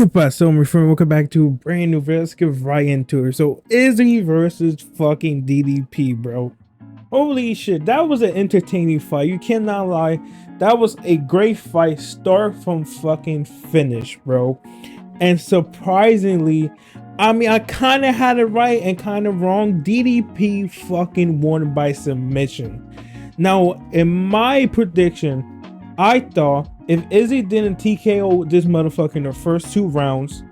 But so my friend, welcome back to a brand new video. Let's get right into it. So Izzy versus fucking DDP, bro. Holy shit, that was an entertaining fight. You cannot lie. That was a great fight, start from fucking finish, bro. And surprisingly, I kind of had it right and kind of wrong. DDP fucking won by submission. Now, in my prediction, I thought if Izzy didn't TKO this motherfucker in the first 2 rounds,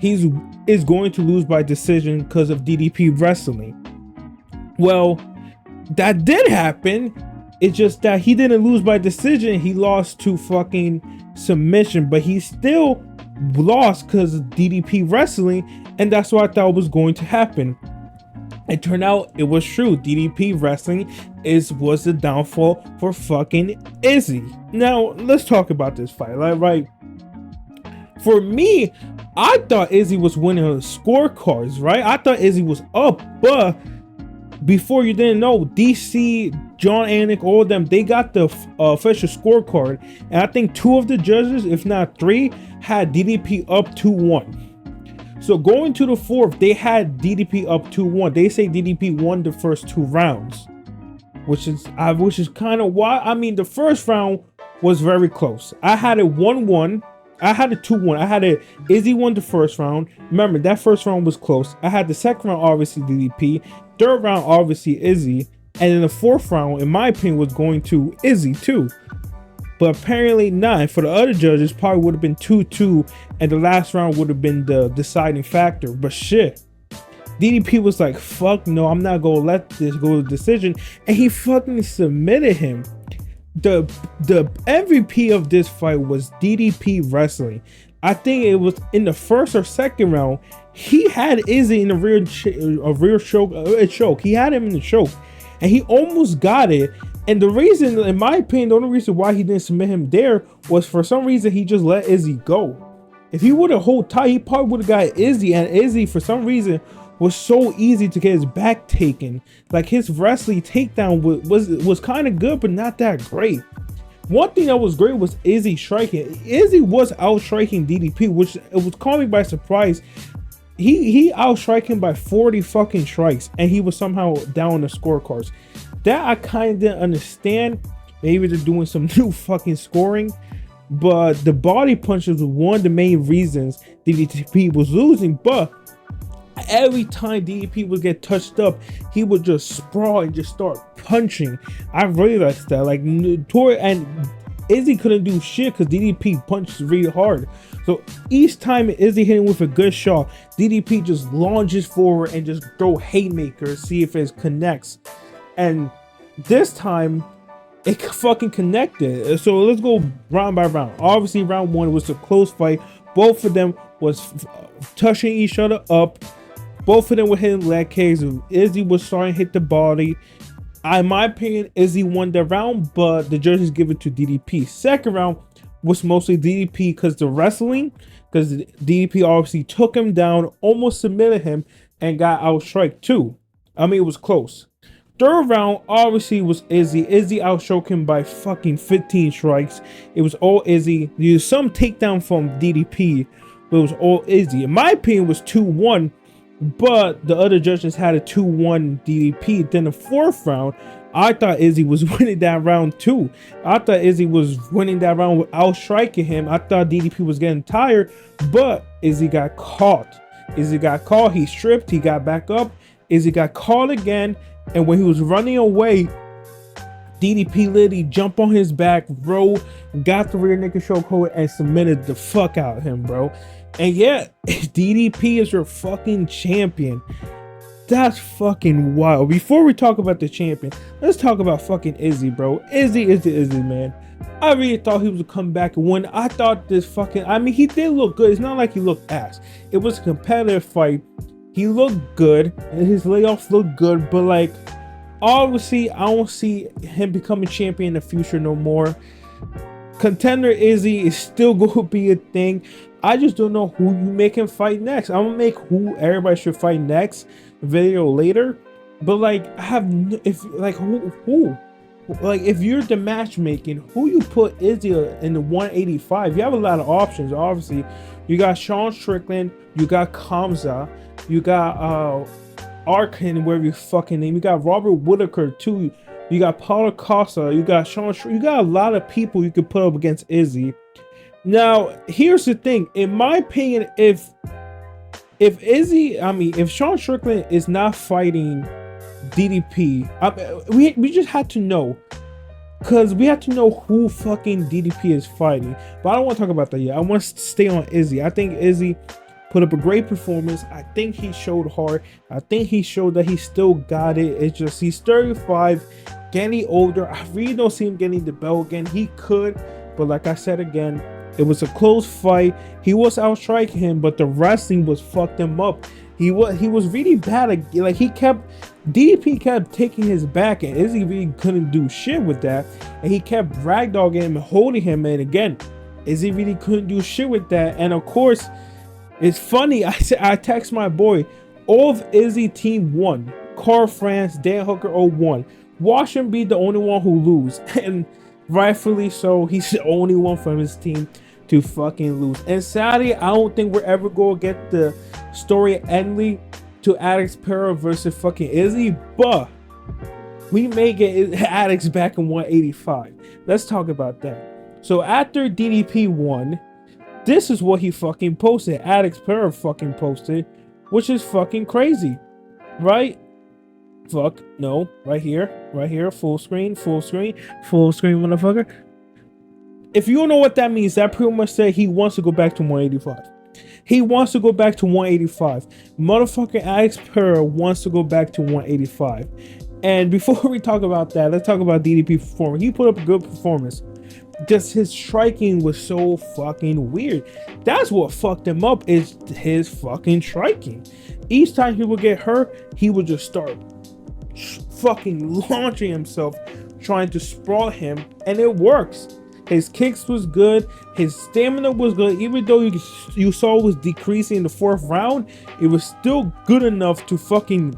is going to lose by decision because of DDP wrestling. Well, that did happen. It's just that he didn't lose by decision. He lost to fucking submission, but he still lost because of DDP wrestling, and that's what I thought was going to happen. It turned out it was true. DDP wrestling was the downfall for fucking Izzy. Now let's talk about this fight. Right? For me, I thought Izzy was winning her scorecards. Right? I thought Izzy was up, but before you didn't know, DC, John Anik, all of them, they got the official scorecard, and I think 2 of the judges, if not 3, had DDP up 2-1. So going to the 4th, they had DDP up 2-1. They say DDP won the first 2 rounds, which is kind of why. I mean, the first round was very close. I had it 1-1. I had it 2-1. I had it Izzy won the first round. Remember, that first round was close. I had the second round, obviously DDP. Third round, obviously Izzy. And then the 4th round, in my opinion, was going to Izzy too. But apparently not. For the other judges, probably would have been 2-2, and the last round would have been the deciding factor. But shit, DDP was like, fuck no, I'm not gonna let this go to decision, and he fucking submitted him. The MVP of this fight was DDP wrestling. I think it was in the 1st or 2nd round. He had Izzy in the rear choke. He had him in the choke, and he almost got it. And the reason, in my opinion, the only reason why he didn't submit him there was for some reason he just let Izzy go. If he would have held tight, he probably would have got Izzy, and Izzy, for some reason, was so easy to get his back taken. Like, his wrestling takedown was kind of good, but not that great. One thing that was great was Izzy striking. Izzy was out striking DDP, which it was caught me by surprise. He out striking by 40 fucking strikes, and he was somehow down the scorecards. That I kind of didn't understand. Maybe they're doing some new fucking scoring, but the body punches was one of the main reasons DDP was losing. But every time DDP would get touched up, he would just sprawl and just start punching. I realized that, like, and Izzy couldn't do shit because DDP punches really hard. So each time Izzy hit him with a good shot, DDP just launches forward and just throw haymakers, see if it connects. And this time, it fucking connected. So let's go round by round. Obviously, round 1 was a close fight. Both of them was touching each other up. Both of them were hitting leg kicks. Izzy was starting to hit the body. In my opinion, Izzy won the round, but the judges give it to DDP. Second round was mostly DDP because the wrestling, because DDP obviously took him down, almost submitted him, and got outstriked too. I mean, it was close. Third round obviously was Izzy. Izzy outstroked him by fucking 15 strikes. It was all Izzy. There was some takedown from DDP, but it was all Izzy. In my opinion, it was 2-1, but the other judges had a 2-1 DDP. Then the 4th round, I thought Izzy was winning that round too. I thought Izzy was winning that round without striking him. I thought DDP was getting tired, but Izzy got caught. Izzy got caught. He stripped. He got back up. Izzy got caught again. And when he was running away, DDP literally jumped on his back, roll, got the rear naked chokehold, and submitted the fuck out of him, bro. And yeah, DDP is your fucking champion. That's fucking wild. Before we talk about the champion, let's talk about fucking Izzy, bro. Izzy, man. I really thought he was gonna come back and win. I thought this fucking, I mean, he did look good. It's not like he looked ass. It was a competitive fight. He looked good, and his layoffs looked good, but like, obviously, I don't see him becoming champion in the future no more. Contender Izzy is still going to be a thing. I just don't know who you make him fight next. I'm gonna make who everybody should fight next video later, but like, I have if like who like if you're the matchmaking, who you put Izzy in the 185? You have a lot of options, obviously. You got Sean Strickland, you got Kamza, you got Arkin, whatever you fucking name. You got Robert Whitaker too. You got Paulo Costa. You got you got a lot of people you could put up against Izzy. Now, here's the thing. In my opinion, if Sean Strickland is not fighting DDP, we just had to know. Because we had to know who fucking DDP is fighting. But I don't want to talk about that yet. I want to stay on Izzy. I think Izzy put up a great performance. I think he showed heart. I think he showed that he still got it. It's just he's 35, getting older. I really don't see him getting the belt again. He could, but like I said again, it was a close fight. He was outstriking him, but the wrestling was fucked him up. He was really bad. Like DDP kept taking his back, and Izzy really couldn't do shit with that. And he kept ragdogging him and holding him. And again, Izzy really couldn't do shit with that. And of course, it's funny. I text my boy, all of Izzy team won. Carl France, Dan Hooker 0-1. Watch him be the only one who lose, and rightfully so. He's the only one from his team to fucking lose. And sadly, I don't think we're ever gonna get the story ending to Alex Pereira versus fucking Izzy, but we may get Alex back in 185. Let's talk about that. So after DDP won, this is what he fucking posted. Alex Pereira fucking posted, which is fucking crazy, right? Fuck no, right here, full screen, motherfucker. If you don't know what that means, that pretty much said he wants to go back to 185. He wants to go back to 185. Motherfucking Alex Pereira wants to go back to 185. And before we talk about that, let's talk about DDP performance. He put up a good performance. Just his striking was so fucking weird. That's what fucked him up, is his fucking striking. Each time he would get hurt, he would just start fucking launching himself, trying to sprawl him, and it works. His kicks was good, his stamina was good. Even though you saw it was decreasing in the 4th round, it was still good enough to fucking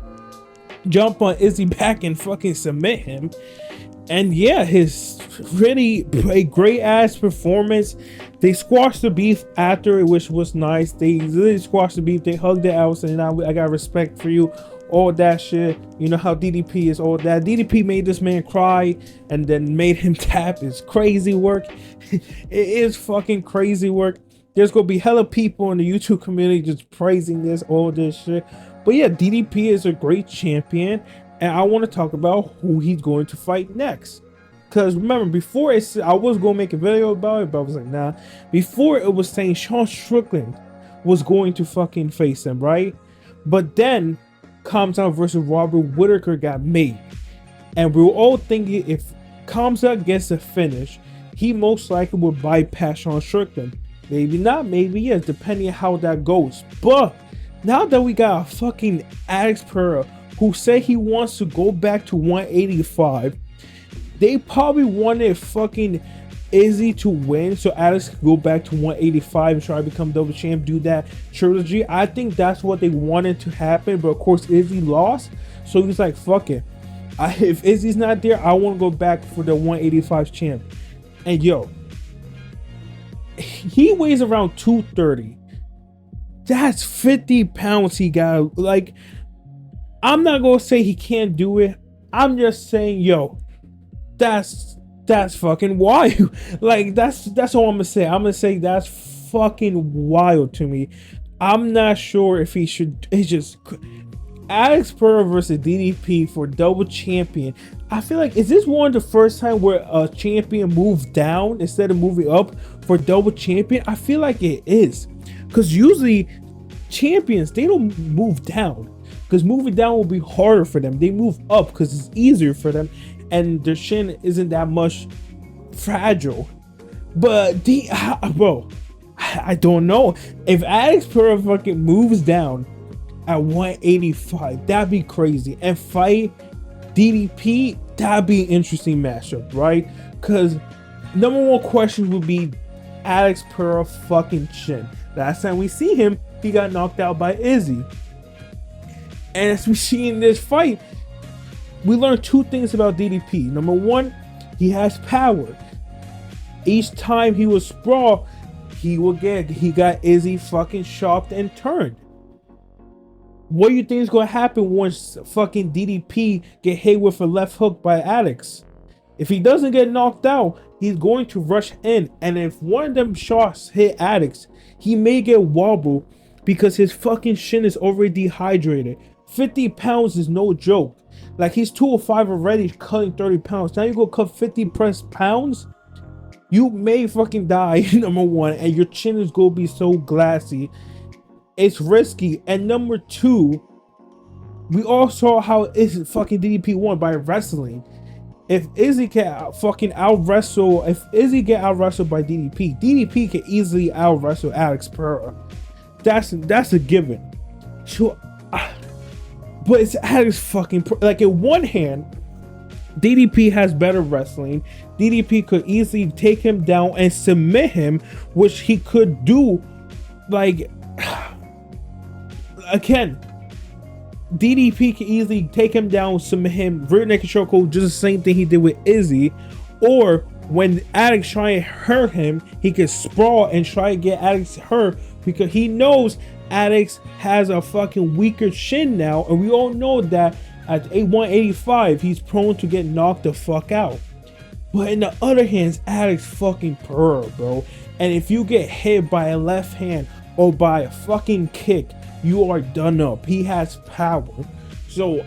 jump on Izzy back and fucking submit him. And yeah, his really a great ass performance. They squashed the beef after it, which was nice. They really squashed the beef. They hugged it out, and I got respect for you. All that shit. You know how DDP is, all that. DDP made this man cry and then made him tap. It's crazy work. It is fucking crazy work. There's gonna be hella people in the YouTube community just praising this, all this shit. But yeah, DDP is a great champion, and I want to talk about who he's going to fight next. Because remember, before I was going to make a video about it, but I was like, nah. Before it was saying Sean Strickland was going to fucking face him, right? But then Kamza versus Robert Whitaker got made. And we were all thinking if Kamza gets a finish, he most likely would bypass Sean Strickland. Maybe not, maybe yes, depending on how that goes. But now that we got a fucking Alex Pereira who said he wants to go back to 185, they probably wanted fucking Izzy to win so Alex could go back to 185 and try to become double champ, do that trilogy. I think that's what they wanted to happen, but of course Izzy lost, so he's like, fuck it. If Izzy's not there, I want to go back for the 185 champ. And yo, he weighs around 230. That's 50 pounds he got. Like, I'm not gonna say he can't do it. I'm just saying, yo, that's fucking wild. Like, that's all I'm gonna say. I'm gonna say that's fucking wild to me. I'm not sure if he should. It's just Alex Pereira versus DDP for double champion. I feel like, is this one of the first time where a champion moved down instead of moving up for double champion? I feel like it is, because usually champions, they don't move down, because moving down will be harder for them. They move up because it's easier for them, and their shin isn't that much fragile. But bro, I don't know. If Alex Pereira fucking moves down at 185, that'd be crazy. And fight DDP, that'd be an interesting matchup, right? Because number one question would be Alex Pereira fucking chin. Last time we see him, he got knocked out by Izzy. And as we see in this fight, we learned two things about DDP. Number one, he has power. Each time he was sprawl, he got Izzy fucking chopped and turned. What do you think is gonna happen once fucking DDP get hit with a left hook by Alex? If he doesn't get knocked out, he's going to rush in, and if one of them shots hit Alex, he may get wobbled because his fucking shin is already dehydrated. 50 pounds is no joke. Like, he's 205 already, cutting 30 pounds. Now you go cut 50 press pounds? You may fucking die, number one, and your chin is gonna be so glassy. It's risky. And number two, we all saw how fucking DDP won by wrestling. If Izzy can fucking out wrestle, if Izzy get out wrestled by DDP can easily out wrestle Alex Pereira. That's a given. So, but it's Alex fucking, like, in one hand, DDP has better wrestling. DDP could easily take him down and submit him, which he could do. Like, again, DDP can easily take him down, submit him, rear naked chokehold, just the same thing he did with Izzy. Or when Alex try and hurt him, he can sprawl and try to get Alex hurt because he knows Alex has a fucking weaker shin now, and we all know that at 185 he's prone to get knocked the fuck out. But in the other hand, Alex fucking Pereira, bro. And if you get hit by a left hand or by a fucking kick, you are done up. He has power. So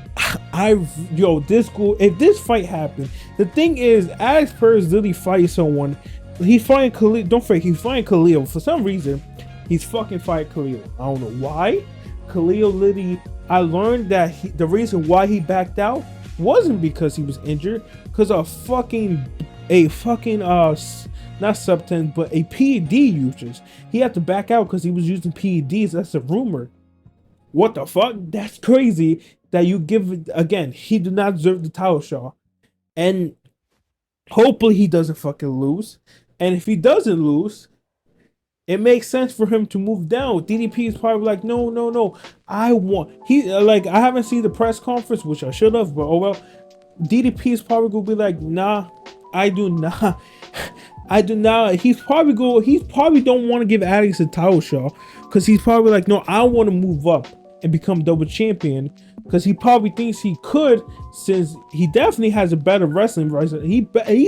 if this fight happens, the thing is, Alex Pereira is literally fighting someone. He's fighting Khalil. Don't forget, he's fighting Khalil. For some reason, he's fucking fighting Khalil. I don't know why. Khalil literally, I learned that the reason why he backed out wasn't because he was injured, because a fucking not substance, but a PED usage. He had to back out because he was using PEDs. That's a rumor. What the fuck? That's crazy that you give it. Again, he did not deserve the title shot. And hopefully he doesn't fucking lose. And if he doesn't lose, it makes sense for him to move down. DDP is probably like, no. I haven't seen the press conference, which I should have, but oh well. DDP is probably gonna be like, nah, I do not. I do not. He probably don't want to give Alex a title shot because he's probably like, no, I want to move up and become double champion, because he probably thinks he could, since he definitely has a better wrestling. He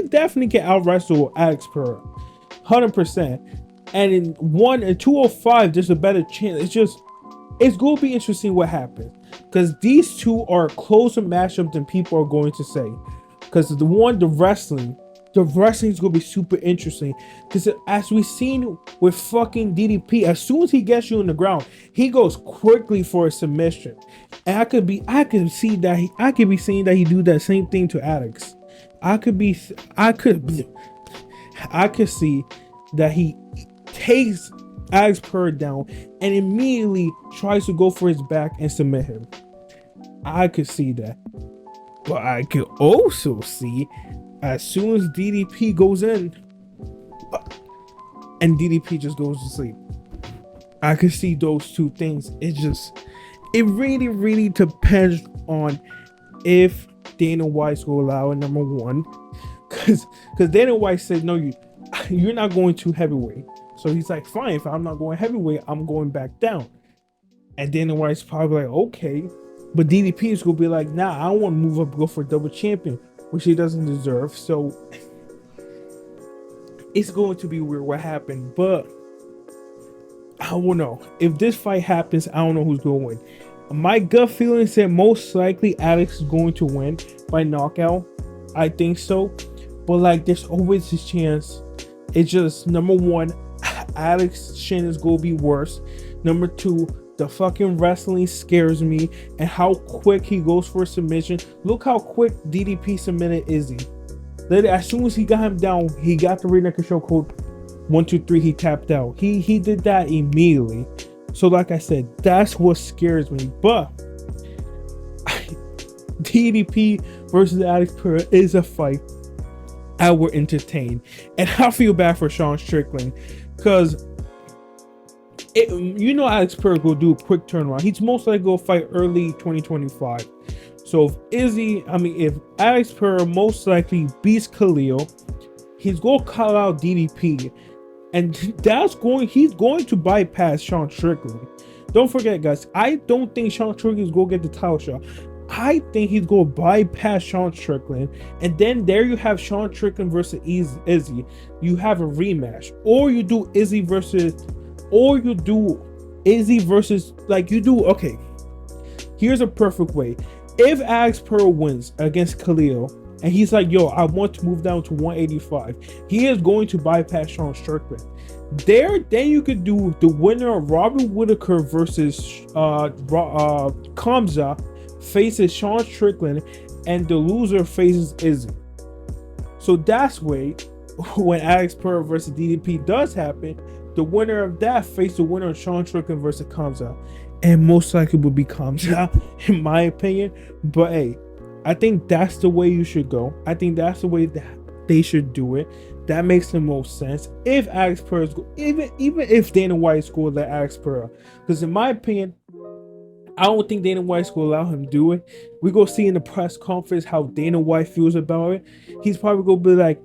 definitely can out wrestle Alex Pereira, 100%. And in 205, there's a better chance. It's gonna be interesting what happens, because these two are a closer matchup than people are going to say. Because the wrestling is gonna be super interesting. Because as we've seen with fucking DDP, as soon as he gets you on the ground, he goes quickly for a submission. And I could be seeing that he do that same thing to Alex. I could see that he takes Alex Pereira down and immediately tries to go for his back and submit him. I could see that. But I could also see, as soon as DDP goes in and DDP just goes to sleep, I could see those two things. It really depends on if Dana White's will allow it, number one. Because Dana White said, no, you're not going to heavyweight. So he's like, fine, if I'm not going heavyweight, I'm going back down. And Dana White's probably like, okay. But DDP is going to be like, nah, I don't want to move up and go for a double champion, which he doesn't deserve. So it's going to be weird what happened. But I don't know. If this fight happens, I don't know who's going to win. My gut feeling said most likely Alex is going to win by knockout. I think so. But like, there's always this chance. It's just, number one, Alex's shin is going to be worse. Number two, the fucking wrestling scares me, and how quick he goes for a submission. Look how quick DDP submitted Izzy. As soon as he got him down, he got the rear naked chokehold. 1, 2, 3, he tapped out. He did that immediately. So like I said, that's what scares me. But DDP versus Alex Pereira is a fight I will entertain. And I feel bad for Sean Strickland, because Alex Pereira will do a quick turnaround. He's most likely going to fight early 2025. So if Alex Pereira most likely beats Khalil, he's going to call out DDP. and he's going to bypass Sean Strickland. Don't forget, guys, I don't think Sean Strickland is going to get the title shot. I think he's going to bypass Sean Strickland, and then there you have Sean Strickland versus Izzy. You have a rematch, or you do Izzy versus, like you do. Okay, here's a perfect way. If Alex Pereira wins against Khalil, and he's like, yo, I want to move down to 185, he is going to bypass Sean Strickland. Then you could do the winner of Robert Whittaker versus Kamza faces Sean Strickland, and the loser faces Izzy. So that's way when Alex Pereira versus DDP does happen, the winner of that faces the winner of Sean Strickland versus Kamza, and most likely would be Kamza, in my opinion. But hey, I think that's the way you should go. I think that's the way that they should do it. That makes the most sense. If Alex Pereira, even if Dana White's going to let Alex Pereira, because in my opinion, I don't think Dana White's going to allow him to do it. We go see in the press conference how Dana White feels about it. He's probably going to be like,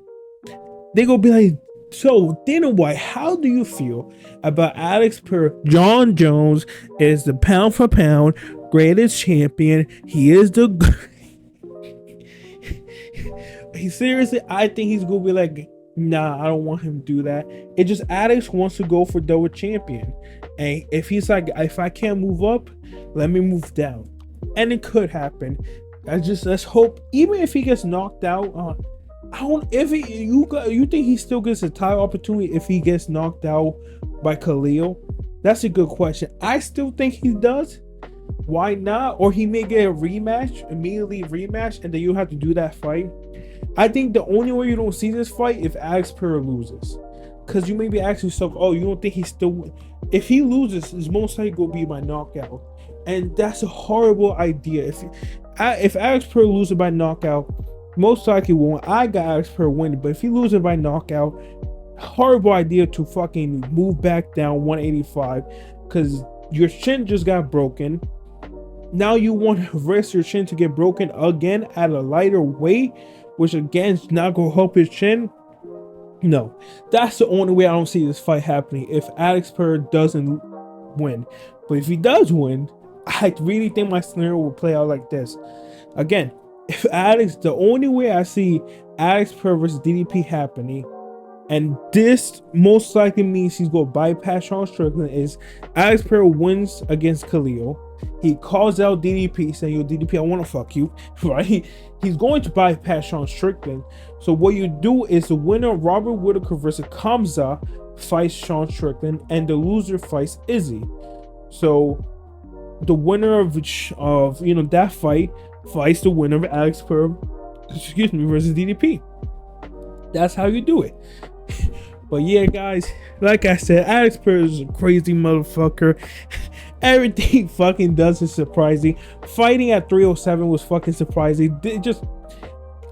they're going to be like, so Dana White, how do you feel about Alex Pereira? John Jones is the pound for pound greatest champion. He is the seriously, I think he's gonna be like, nah, I don't want him to do that. It just Alex wants to go for double champion, and if he's like, if I can't move up, let me move down, and it could happen. Let's hope. Even if he gets knocked out, you think he still gets a title opportunity if he gets knocked out by Khalil? That's a good question. I still think he does. Why not? Or he may get a rematch, immediately rematch, and then you have to do that fight. I think the only way you don't see this fight if Alex Pereira loses, because you may be asking yourself, oh, you don't think he's still? If he loses, it's most likely going to be by knockout, and that's a horrible idea. If Alex Pereira loses by knockout, most likely won't. I got Alex Pereira winning, but if he loses by knockout, horrible idea to fucking move back down 185, because your chin just got broken. Now you want to risk your chin to get broken again at a lighter weight, which again is not going to help his chin. No, that's the only way I don't see this fight happening if Alex Pereira doesn't win. But if he does win, I really think my scenario will play out like this. Again, if the only way I see Alex Pereira versus DDP happening, and this most likely means he's going to bypass Sean Strickland, is Alex Pereira wins against Khalil. He calls out DDP saying, yo, DDP, I want to fuck you, right? He's going to bypass Sean Strickland. So what you do is the winner of Robert Whittaker versus Kamza fights Sean Strickland, and the loser fights Izzy. So the winner of that fight fights the winner of Alex Pereira, versus DDP. That's how you do it. But yeah, guys, like I said, Alex Pereira is a crazy motherfucker. Everything fucking does is surprising. Fighting at 307 was fucking surprising.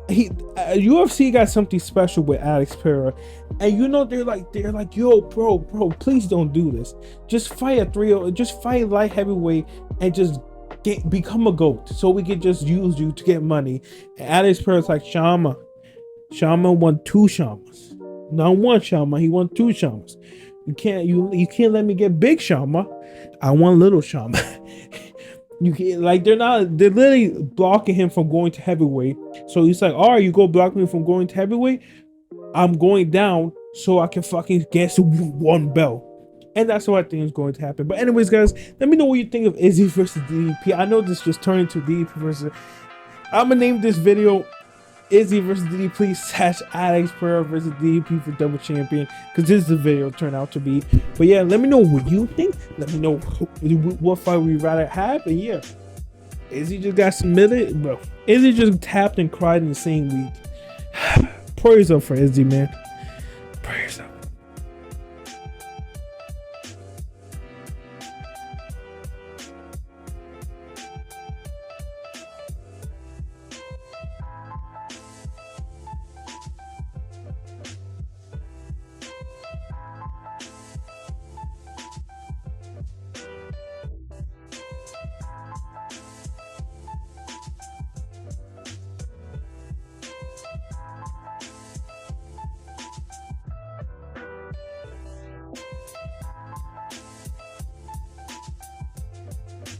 UFC got something special with Alex Pereira, and they're like, yo, bro, please don't do this. Just fight at 30. Just fight light heavyweight and just become a GOAT, so we can just use you to get money. And Alex Pereira's like, Shama won 2 Shamas, not 1 Shama. He won 2 Shamas. You can't let me get big Shama. I want little Shama. You can't, like, they're literally blocking him from going to heavyweight. So he's like, all right, you go block me from going to heavyweight, I'm going down so I can fucking get 1 belt. And that's what I think is going to happen. But anyways, guys, let me know what you think of Izzy versus DDP. I know this just turned into DDP versus... I'm gonna name this video Izzy versus DDP / Alex Pereira versus DDP for double champion, because this is the video turned out to be. But yeah, let me know what you think. Let me know what fight we'd rather have. And yeah, Izzy just got submitted, bro. Izzy just tapped and cried in the same week. Prayers up for Izzy, man. Prayers up.